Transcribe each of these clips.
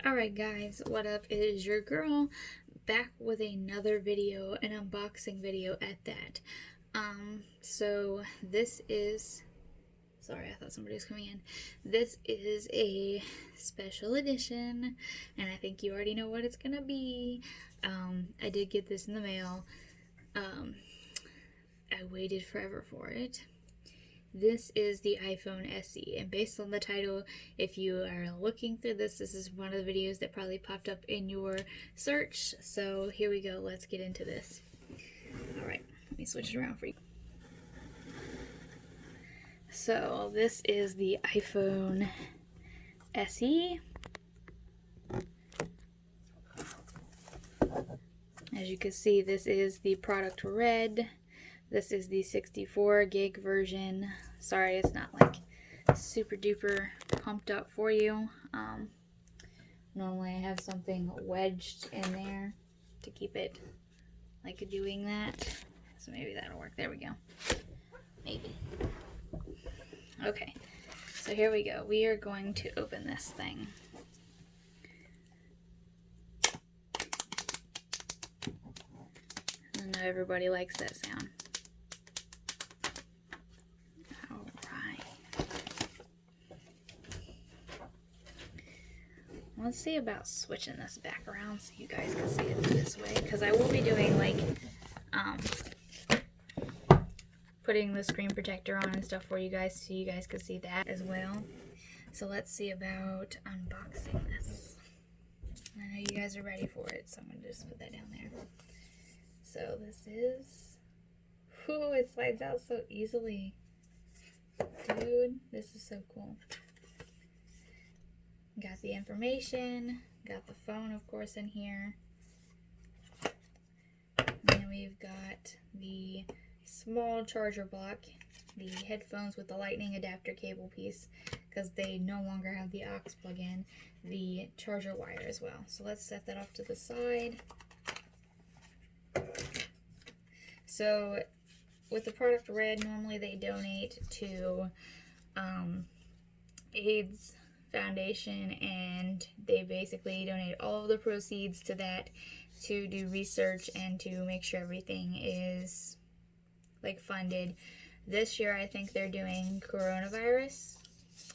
Alright guys, what up? It is your girl back with another video, an unboxing video at that. So this is, sorry, I thought somebody was coming in. This is a special edition, and I think you already know what it's gonna be. I did get this in the mail. I waited forever for it. This is the iPhone SE, and based on the title, if you are looking through this is one of the videos that probably popped up in your search. So here we go, let's get into this. Alright, let me switch it around for you. So this is the iPhone SE. As you can see, this is the product red. This is the 64 gig version. Sorry, it's not like super duper pumped up for you. Normally I have something wedged in there to keep it like doing that. So maybe that'll work. There we go. Maybe. Okay, so here we go. We are going to open this thing. I know everybody likes that sound. Let's see about switching this back around so you guys can see it this way, because I will be doing like putting the screen protector on and stuff for you guys so you guys can see that as well. So let's see about unboxing this. I know you guys are ready for it, so I'm gonna just put that down there. So this is, whoo, it slides out so easily. Dude, this is so cool. Got the information, got the phone, of course, in here. And then we've got the small charger block, the headphones with the lightning adapter cable piece, because they no longer have the aux plug-in, the charger wire as well. So let's set that off to the side. So with the product red, normally they donate to AIDS Foundation, and they basically donate all of the proceeds to that to do research and to make sure everything is like funded. This year I think they're doing coronavirus,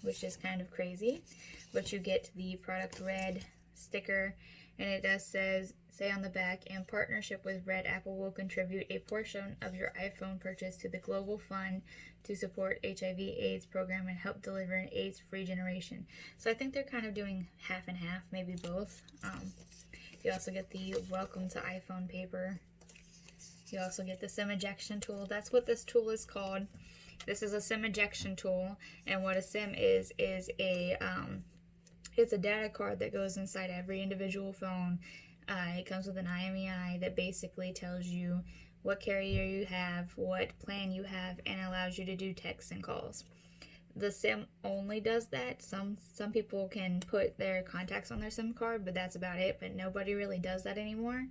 which is kind of crazy, but you get the product red sticker, and it does say on the back, in partnership with Red, Apple will contribute a portion of your iPhone purchase to the Global Fund to support HIV/AIDS program and help deliver an AIDS-free generation. So I think they're kind of doing half and half, maybe both. You also get the welcome to iPhone paper. You also get the SIM ejection tool. That's what this tool is called. This is a SIM ejection tool, and what a SIM is a it's a data card that goes inside every individual phone. It comes with an IMEI that basically tells you what carrier you have, what plan you have, and allows you to do texts and calls. The SIM only does that. Some people can put their contacts on their SIM card, but that's about it. But nobody really does that anymore.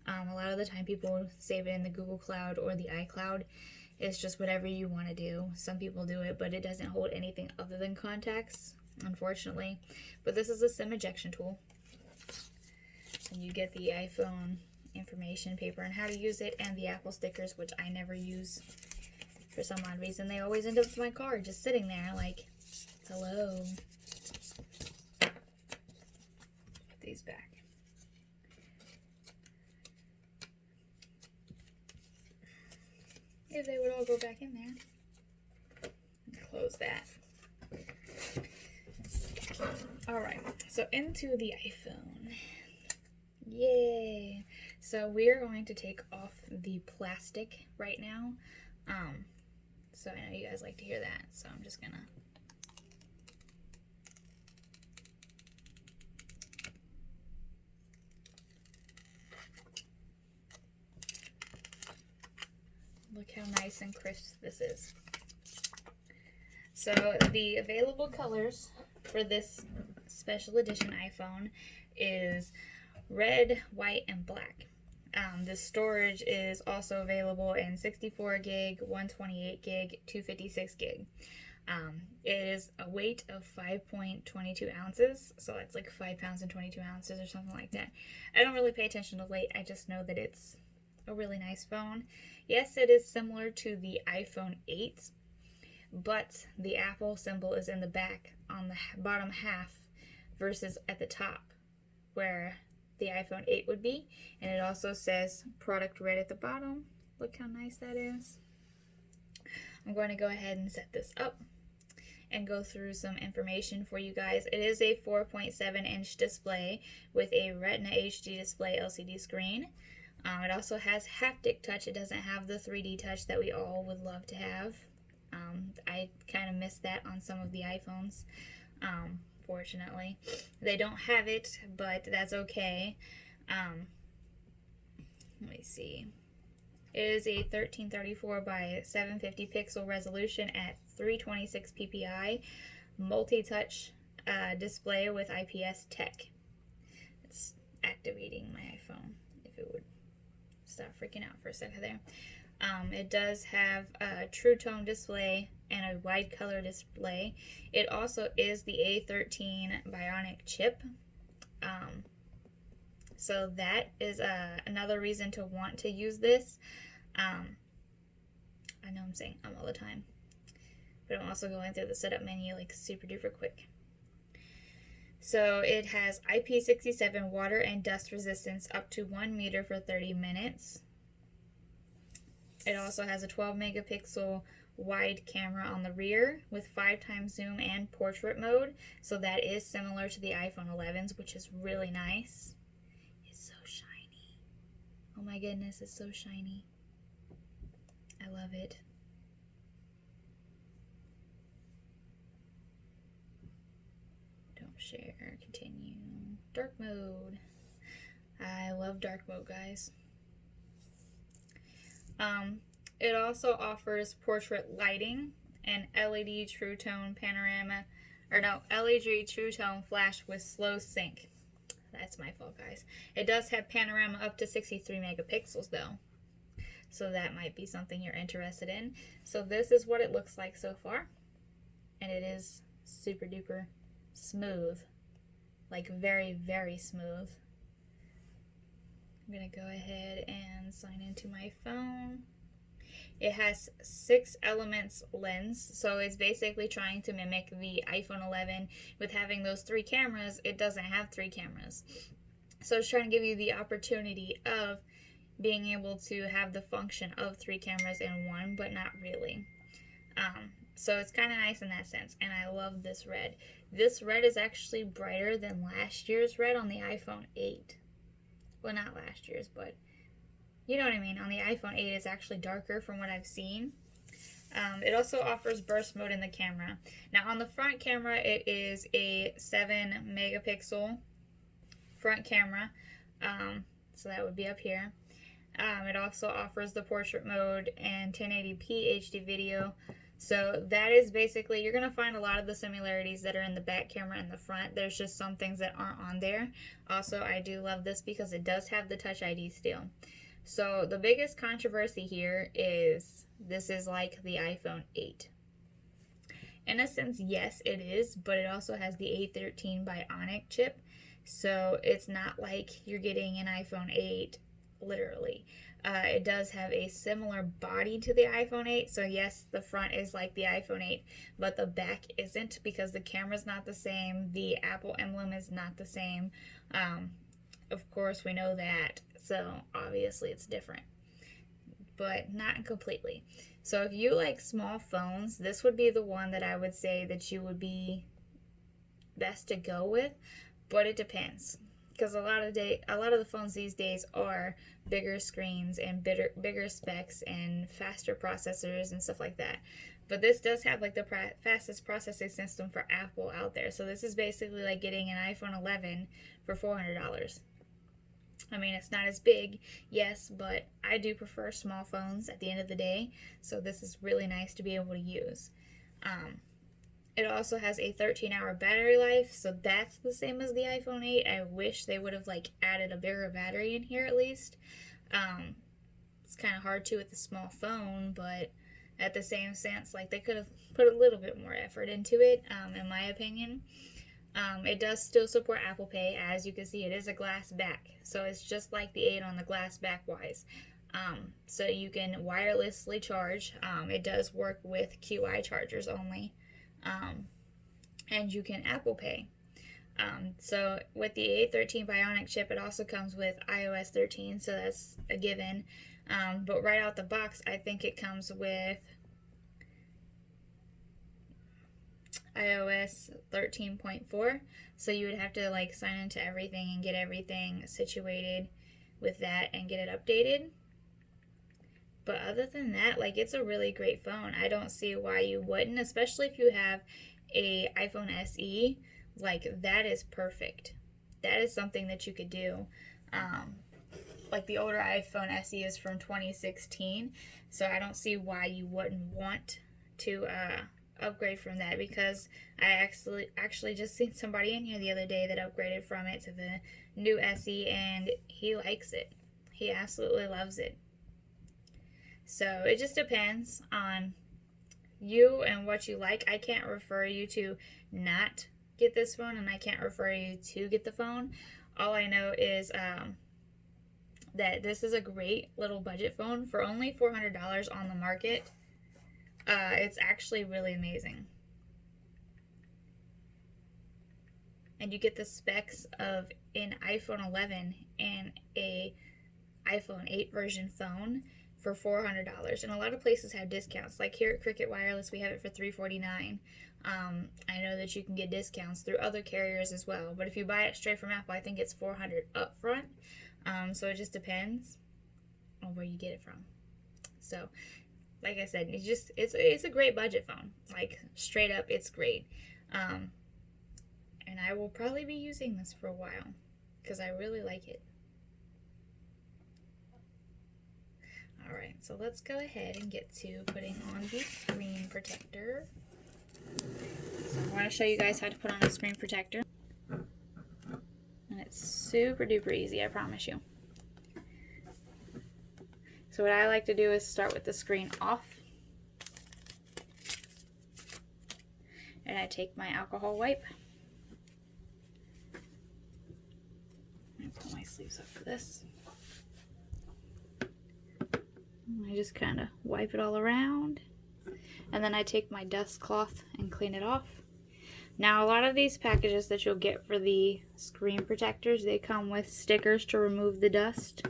A lot of the time people save it in the Google Cloud or the iCloud. It's just whatever you want to do. Some people do it, but it doesn't hold anything other than contacts, unfortunately. But this is a SIM ejection tool. And you get the iPhone information paper and how to use it, and the Apple stickers, which I never use for some odd reason. They always end up in my car just sitting there like, hello. Put these back. If they would all go back in there. Close that. Alright, so into the iPhone. Yay! So we're going to take off the plastic right now. So I know you guys like to hear that, so I'm just gonna look how nice and crisp this is. So the available colors for this special edition iPhone is red, white, and black. The storage is also available in 64 gig, 128 gig, 256 gig. It is a weight of 5.22 ounces, so it's like 5 pounds and 22 ounces or something like that. I don't really pay attention to weight, I just know that it's a really nice phone. Yes, it is similar to the iPhone 8, but the Apple symbol is in the back on the bottom half versus at the top where the iPhone 8 would be. And it also says product red at the bottom. Look how nice that is. I'm going to go ahead and set this up and go through some information for you guys. It is a 4.7-inch display with a Retina HD display LCD screen. It also has haptic touch. It doesn't have the 3D touch that we all would love to have. I kind of missed that on some of the iPhones. Fortunately, they don't have it, but that's okay. Let me see. It is a 1334 by 750 pixel resolution at 326 ppi, multi-touch display with IPS tech. It's activating my iPhone, if it would stop freaking out for a second there. It does have a True Tone display and a wide color display. It also is the A13 Bionic chip. So that is another reason to want to use this. I know I'm saying all the time, but I'm also going through the setup menu like super duper quick. So it has IP67 water and dust resistance up to 1 meter for 30 minutes. It also has a 12 megapixel wide camera on the rear with 5x zoom and portrait mode. So that is similar to the iPhone 11s, which is really nice. It's so shiny. Oh my goodness, it's so shiny. I love it. Don't share, continue. Dark mode. I love dark mode, guys. It also offers portrait lighting and LED True Tone panorama, LED True Tone flash with slow sync. That's my fault, guys. It does have panorama up to 63 megapixels though, so that might be something you're interested in. So this is what it looks like so far, and it is super duper smooth, like very, very smooth. I'm gonna go ahead and sign into my phone. It has 6 elements lens, so it's basically trying to mimic the iPhone 11 with having those 3 cameras. It doesn't have 3 cameras, so it's trying to give you the opportunity of being able to have the function of 3 cameras in one, but not really. So it's kind of nice in that sense, and I love this red. This red is actually brighter than last year's red on the iPhone 8. Well, not last year's, but you know what I mean. On the iPhone 8, it's actually darker from what I've seen. It also offers burst mode in the camera. Now, on the front camera, it is a 7 megapixel front camera. So that would be up here. It also offers the portrait mode and 1080p HD video. So that is basically, you're going to find a lot of the similarities that are in the back camera and the front. There's just some things that aren't on there. Also, I do love this because it does have the Touch ID still. So the biggest controversy here is this is like the iPhone 8. In a sense, yes, it is, but it also has the A13 Bionic chip. So it's not like you're getting an iPhone 8, literally. It does have a similar body to the iPhone 8. So yes, the front is like the iPhone 8, but the back isn't because the camera's not the same. The Apple emblem is not the same. Of course, we know that. So obviously it's different, but not completely. So if you like small phones, this would be the one that I would say that you would be best to go with, but it depends. Because a lot of the phones these days are bigger screens and bigger specs and faster processors and stuff like that. But this does have like the fastest processing system for Apple out there. So this is basically like getting an iPhone 11 for $400. I mean, it's not as big, yes, but I do prefer small phones at the end of the day. So this is really nice to be able to use. It also has a 13-hour battery life, so that's the same as the iPhone 8. I wish they would have like added a bigger battery in here at least. It's kind of hard to with a small phone, but at the same sense, like they could have put a little bit more effort into it, in my opinion. It does still support Apple Pay. As you can see, it is a glass back, so it's just like the 8 on the glass back wise. So you can wirelessly charge. It does work with QI chargers only, and you can Apple Pay. So with the A13 Bionic chip, it also comes with iOS 13, so that's a given. But right out the box, I think it comes with iOS 13.4, so you would have to like sign into everything and get everything situated with that and get it updated. But other than that, like, it's a really great phone. I don't see why you wouldn't, especially if you have a iPhone SE. Like, that is perfect. That is something that you could do. Like, the older iPhone SE is from 2016, so I don't see why you wouldn't want to upgrade from that, because I actually just seen somebody in here the other day that upgraded from it to the new SE, and he likes it. He absolutely loves it. So it just depends on you and what you like. I can't refer you to not get this phone, and I can't refer you to get the phone. All I know is that this is a great little budget phone for only $400 on the market. It's actually really amazing. And you get the specs of an iPhone 11 and a iPhone 8 version phone for $400. And a lot of places have discounts. Like here at Cricket Wireless, we have it for $349. I know that you can get discounts through other carriers as well. But if you buy it straight from Apple, I think it's $400 up front. So it just depends on where you get it from. So, like I said, it's a great budget phone. Like, straight up, it's great. And I will probably be using this for a while because I really like it. Alright, so let's go ahead and get to putting on the screen protector. So I want to show you guys how to put on a screen protector. And it's super duper easy, I promise you. So what I like to do is start with the screen off. And I take my alcohol wipe. I pull my sleeves up for this. I just kind of wipe it all around, and then I take my dust cloth and clean it off. Now, a lot of these packages that you'll get for the screen protectors, they come with stickers to remove the dust.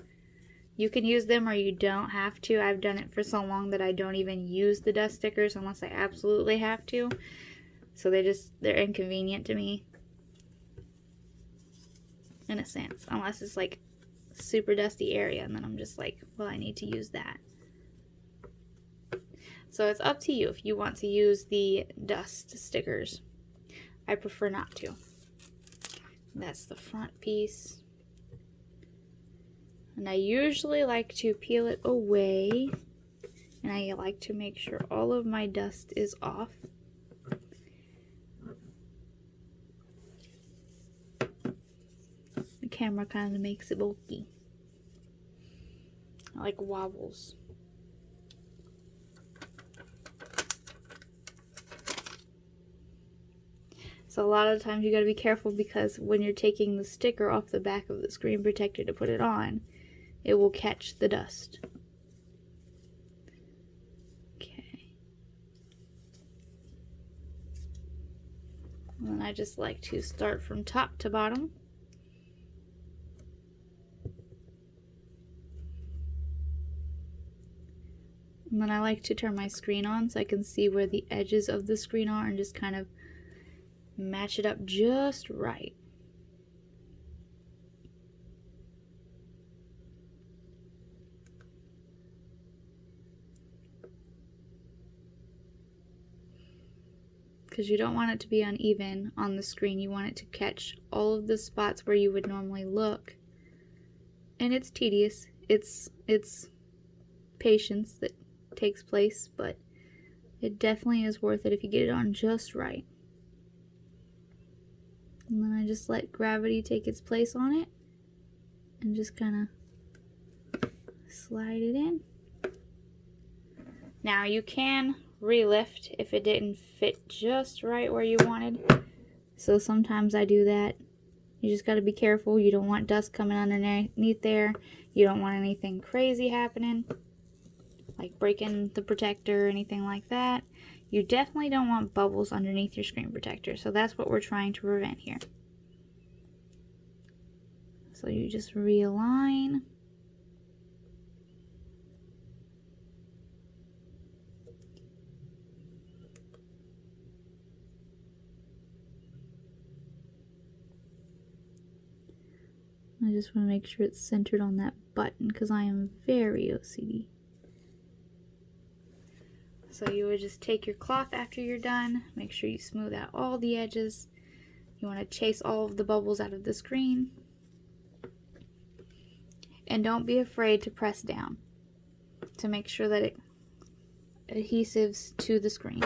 You can use them or you don't have to. I've done it for so long that I don't even use the dust stickers unless I absolutely have to. So they're inconvenient to me, in a sense, unless it's like super dusty area, and then I'm just like, well, I need to use that. So it's up to you if you want to use the dust stickers. I prefer not to. That's the front piece. And I usually like to peel it away, and I like to make sure all of my dust is off. The camera kind of makes it bulky. I like wobbles. So a lot of times you got to be careful, because when you're taking the sticker off the back of the screen protector to put it on, it will catch the dust. Okay. And then I just like to start from top to bottom. And then I like to turn my screen on so I can see where the edges of the screen are and just kind of match it up just right. Because you don't want it to be uneven on the screen. You want it to catch all of the spots where you would normally look. And it's tedious. It's patience that takes place, but it definitely is worth it if you get it on just right. And then I just let gravity take its place on it and just kind of slide it in. Now you can relift if it didn't fit just right where you wanted. So sometimes I do that. You just got to be careful. You don't want dust coming underneath there. You don't want anything crazy happening, like breaking the protector or anything like that. You definitely don't want bubbles underneath your screen protector. So that's what we're trying to prevent here. So you just realign. I just want to make sure it's centered on that button because I am very OCD. So you would just take your cloth after you're done, make sure you smooth out all the edges. You want to chase all of the bubbles out of the screen. And don't be afraid to press down to make sure that it adhesives to the screen.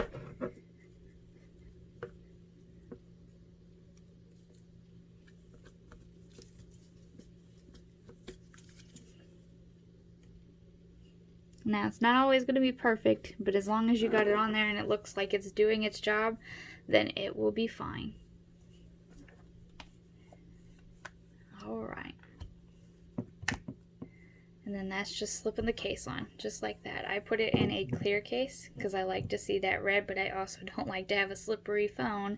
Now, it's not always going to be perfect, but as long as you got it on there and it looks like it's doing its job, then it will be fine. Alright. And then that's just slipping the case on, just like that. I put it in a clear case because I like to see that red, but I also don't like to have a slippery phone.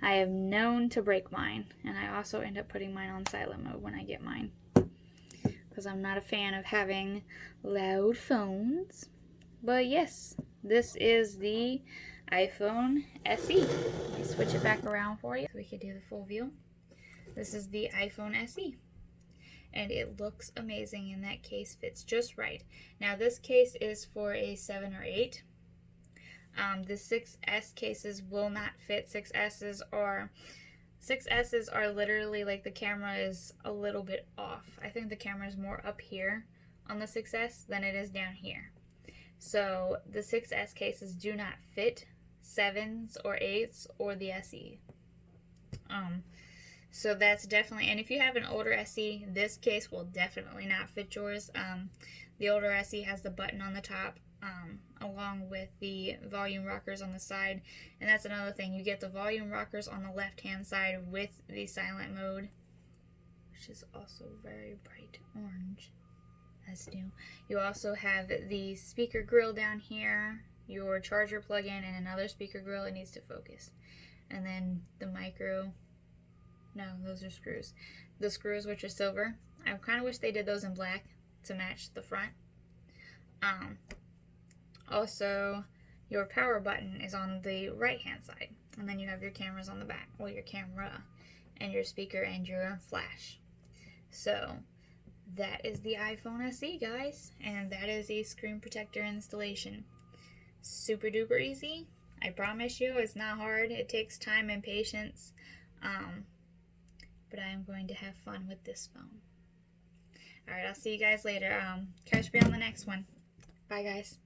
I have known to break mine, and I also end up putting mine on silent mode when I get mine, because I'm not a fan of having loud phones. But yes, this is the iPhone SE. Let me switch it back around for you so we can do the full view. This is the iPhone SE. And it looks amazing, and that case fits just right. Now this case is for a 7 or 8. The 6S cases will not fit. 6S's are literally like the camera is a little bit off. I think the camera is more up here on the 6S than it is down here. So the 6S cases do not fit 7s or 8s or the SE. So that's definitely, and if you have an older SE, this case will definitely not fit yours. The older SE has the button on the top, along with the volume rockers on the side. And that's another thing. You get the volume rockers on the left-hand side with the silent mode, which is also very bright orange, as new. You also have the speaker grill down here, your charger plug-in, and another speaker grill. It needs to focus. And then the micro. No, those are screws. The screws, which are silver. I kind of wish they did those in black to match the front. Also, your power button is on the right-hand side. And then you have your cameras on the back. Well, your camera and your speaker and your flash. So, that is the iPhone SE, guys. And that is a screen protector installation. Super duper easy. I promise you, it's not hard. It takes time and patience. But I am going to have fun with this phone. Alright, I'll see you guys later. Catch me on the next one. Bye, guys.